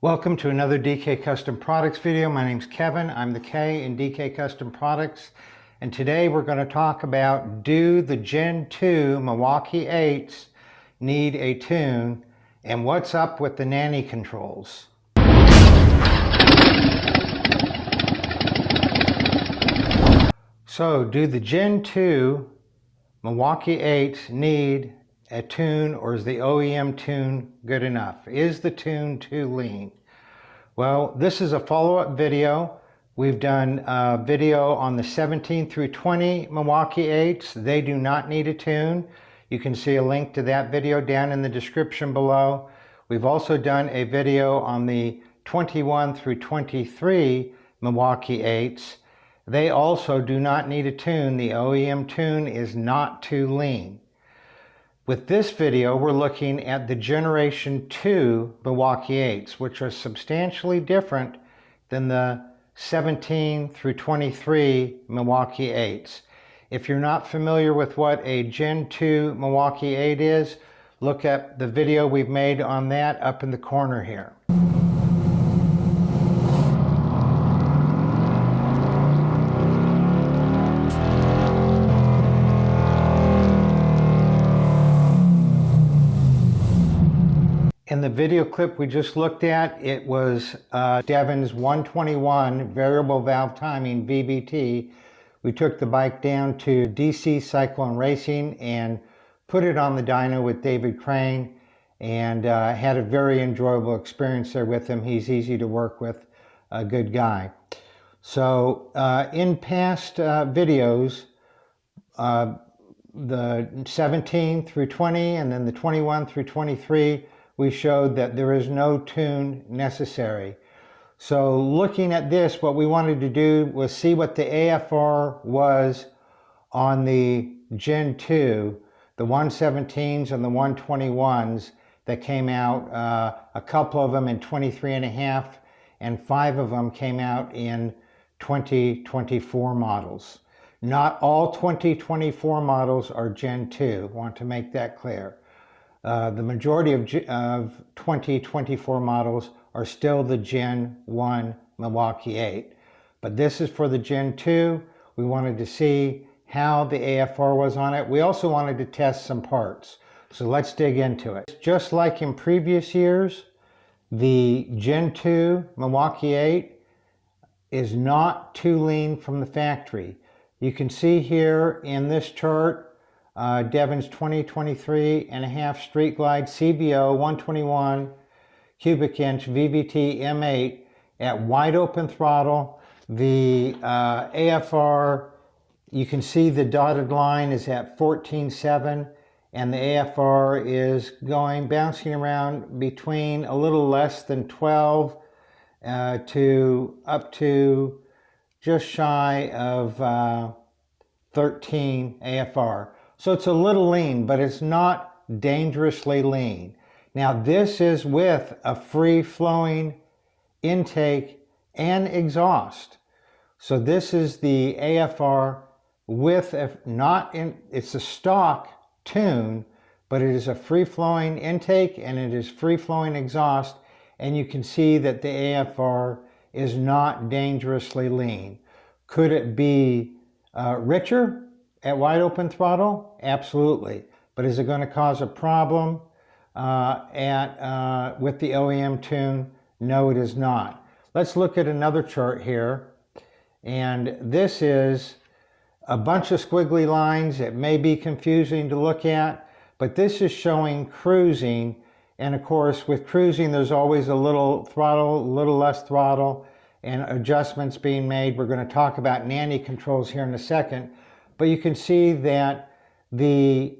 Welcome to another DK Custom Products video. My name's Kevin. I'm the K in DK Custom Products. And today we're going to talk about, do the Gen 2 Milwaukee-Eights need a tune, and what's up with the nanny controls. So, do the Gen 2 Milwaukee-Eights need a tune, or is the OEM tune good enough? Is the tune too lean? Well, this is a follow-up video. We've done a video on the 17 through 20 Milwaukee-Eights. They do not need a tune. You can see a link to that video down in the description below. We've also done a video on the 21 through 23 Milwaukee-Eights. They also do not need a tune. The OEM tune is not too lean. With this video, we're looking at the Generation 2 Milwaukee-Eights, which are substantially different than the 17 through 23 Milwaukee-Eights. If you're not familiar with what a Gen 2 Milwaukee-Eight is, look at the video we've made on that up in the corner here. In the video clip we just looked at, it was Devon's 121 variable valve timing VVT. We took the bike down to DC Cyclone Racing and put it on the dyno with David Crane, and had a very enjoyable experience there with him. He's easy to work with, a good guy. So in past videos, the 17 through 20 and then the 21 through 23, we showed that there is no tune necessary. So looking at this, what we wanted to do was see what the AFR was on the Gen 2, the 117s and the 121s that came out, a couple of them in 23.5, and 5 of them came out in 2024 models. Not all 2024 models are Gen 2, want to make that clear. The majority of 2024 models are still the Gen 1 Milwaukee-Eight. But this is for the Gen 2. We wanted to see how the AFR was on it. We also wanted to test some parts. So let's dig into it. Just like in previous years, the Gen 2 Milwaukee-Eight is not too lean from the factory. You can see here in this chart, Devon's 2023.5 Street Glide CVO 121 cubic inch VVT M8 at wide open throttle. The AFR, you can see the dotted line is at 14.7, and the AFR is bouncing around between a little less than 12 to up to just shy of 13 AFR. So it's a little lean, but it's not dangerously lean. Now this is with a free-flowing intake and exhaust. So this is the AFR with it's a stock tune, but it is a free-flowing intake and it is free-flowing exhaust, and you can see that the AFR is not dangerously lean. Could it be richer at wide open throttle? Absolutely. But is it going to cause a problem with the OEM tune? No, it is not. Let's look at another chart here. And this is a bunch of squiggly lines. It may be confusing to look at, but this is showing cruising. And of course, with cruising, there's always a little throttle, a little less throttle, and adjustments being made. We're going to talk about nanny controls here in a second. But you can see that the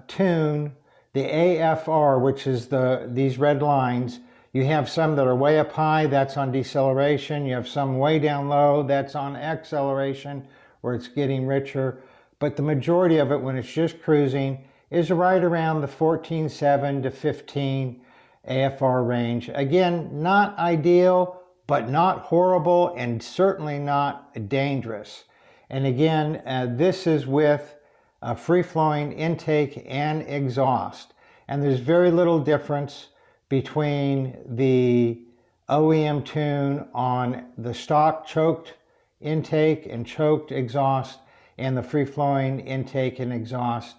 tune, the AFR, which is these red lines, you have some that are way up high, that's on deceleration. You have some way down low, that's on acceleration, where it's getting richer. But the majority of it, when it's just cruising, is right around the 14.7 to 15 AFR range. Again, not ideal, but not horrible, and certainly not dangerous. And again, this is with a free-flowing intake and exhaust. And there's very little difference between the OEM tune on the stock choked intake and choked exhaust and the free-flowing intake and exhaust.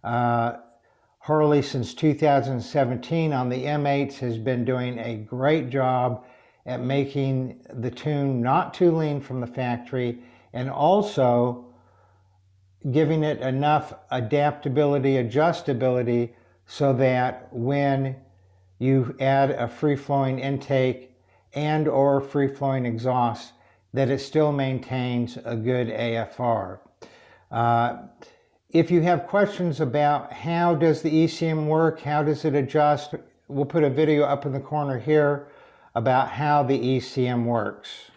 Harley, since 2017 on the M8s, has been doing a great job at making the tune not too lean from the factory, and also giving it enough adaptability, adjustability, so that when you add a free-flowing intake and or free-flowing exhaust, that it still maintains a good AFR. If you have questions about how does the ECM work, how does it adjust, we'll put a video up in the corner here about how the ECM works.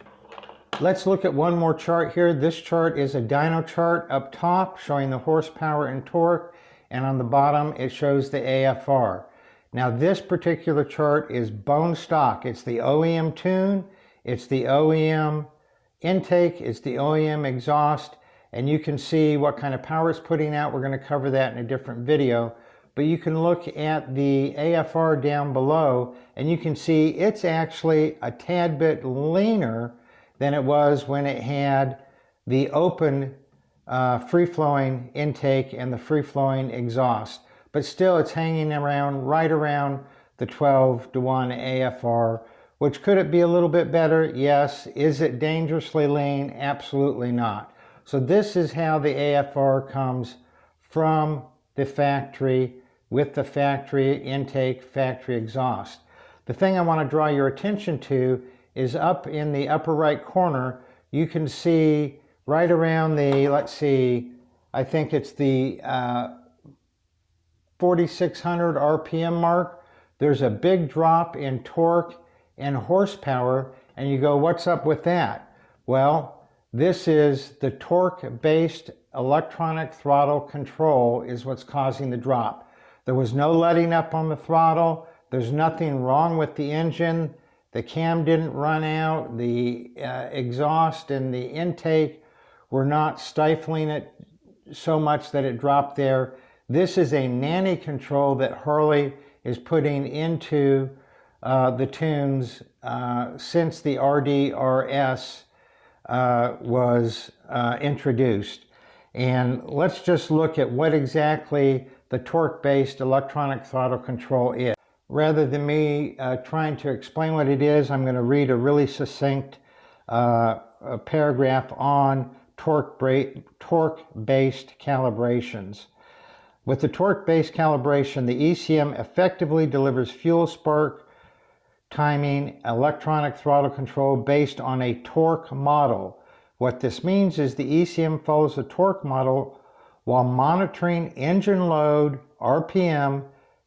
Let's look at one more chart here. This chart is a dyno chart up top showing the horsepower and torque, and on the bottom it shows the AFR. Now this particular chart is bone stock. It's the OEM tune, it's the OEM intake, it's the OEM exhaust, and you can see what kind of power it's putting out. We're going to cover that in a different video, but you can look at the AFR down below and you can see it's actually a tad bit leaner than it was when it had the open free-flowing intake and the free-flowing exhaust. But still it's hanging around right around the 12:1 AFR, which could it be a little bit better? Yes. Is it dangerously lean? Absolutely not. So this is how the AFR comes from the factory with the factory intake, factory exhaust. The thing I want to draw your attention to is up in the upper right corner, you can see right around the, let's see, I think it's the 4,600 RPM mark. There's a big drop in torque and horsepower, and you go, what's up with that? Well, this is the torque-based electronic throttle control is what's causing the drop. There was no letting up on the throttle. There's nothing wrong with the engine. The cam didn't run out. The exhaust and the intake were not stifling it so much that it dropped there. This is a nanny control that Harley is putting into the tunes since the RDRS was introduced. And let's just look at what exactly the torque-based electronic throttle control is. Rather than me trying to explain what it is, I'm going to read a really succinct paragraph on torque-based calibrations. With the torque-based calibration, the ECM effectively delivers fuel spark timing electronic throttle control based on a torque model. What this means is the ECM follows the torque model while monitoring engine load, RPM,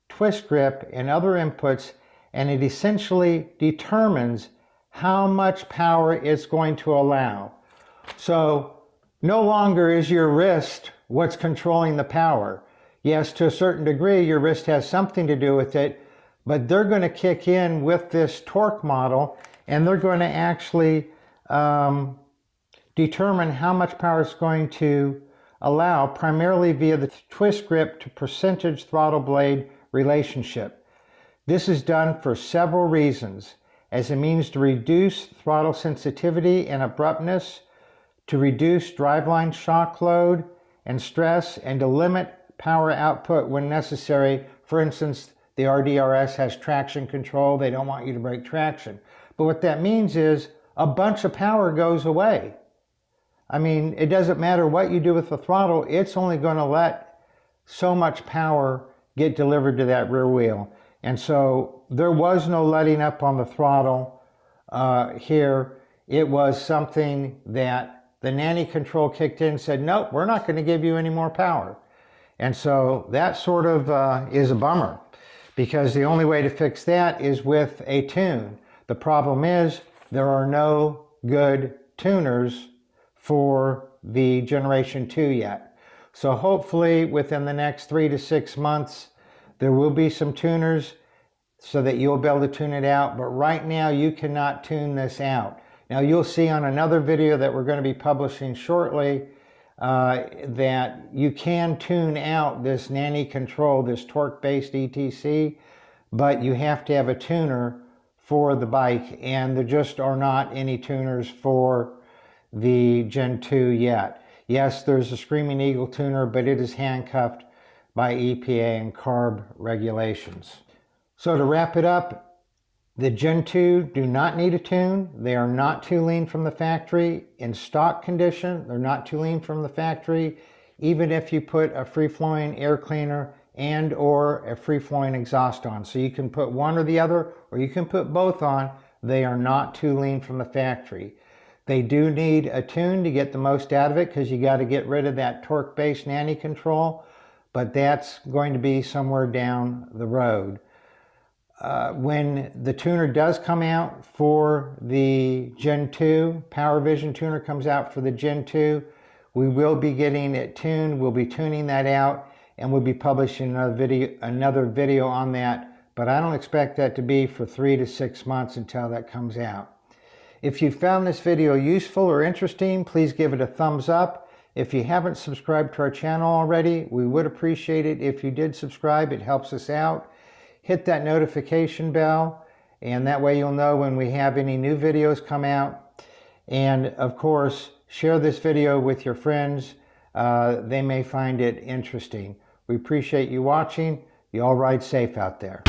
twist grip, and other inputs, and it essentially determines how much power it's going to allow. So no longer is your wrist what's controlling the power. Yes, to a certain degree, your wrist has something to do with it, but they're going to kick in with this torque model, and they're going to actually determine how much power it's going to allow, primarily via the twist grip to percentage throttle blade relationship. This is done for several reasons, as a means to reduce throttle sensitivity and abruptness, to reduce driveline shock load and stress, and to limit power output when necessary. For instance, the RDRS has traction control. They don't want you to break traction. But what that means is a bunch of power goes away. I mean, it doesn't matter what you do with the throttle, it's only going to let so much power get delivered to that rear wheel. And so there was no letting up on the throttle here. It was something that the nanny control kicked in and said, nope, we're not going to give you any more power. And so that sort of is a bummer, because the only way to fix that is with a tune. The problem is there are no good tuners for the Generation 2 yet. So hopefully within the next 3 to 6 months, there will be some tuners so that you'll be able to tune it out. But right now you cannot tune this out. Now you'll see on another video that we're going to be publishing shortly that you can tune out this nanny control, this torque-based ETC, but you have to have a tuner for the bike, and there just are not any tuners for the Gen 2 yet. Yes, there's a Screaming Eagle tuner, but it is handcuffed by EPA and CARB regulations. So to wrap it up, the Gen 2 do not need a tune. They are not too lean from the factory. In stock condition, they're not too lean from the factory, even if you put a free-flowing air cleaner and or a free-flowing exhaust on. So you can put one or the other, or you can put both on. They are not too lean from the factory. They do need a tune to get the most out of it, because you got to get rid of that torque-based nanny control, but that's going to be somewhere down the road. When the tuner does come out for the Gen 2, Power Vision tuner comes out for the Gen 2, we will be getting it tuned. We'll be tuning that out, and we'll be publishing another video on that, but I don't expect that to be for 3 to 6 months until that comes out. If you found this video useful or interesting, please give it a thumbs up. If you haven't subscribed to our channel already, we would appreciate it if you did subscribe. It helps us out. Hit that notification bell, and that way you'll know when we have any new videos come out. And of course, share this video with your friends. They may find it interesting. We appreciate you watching. You all ride safe out there.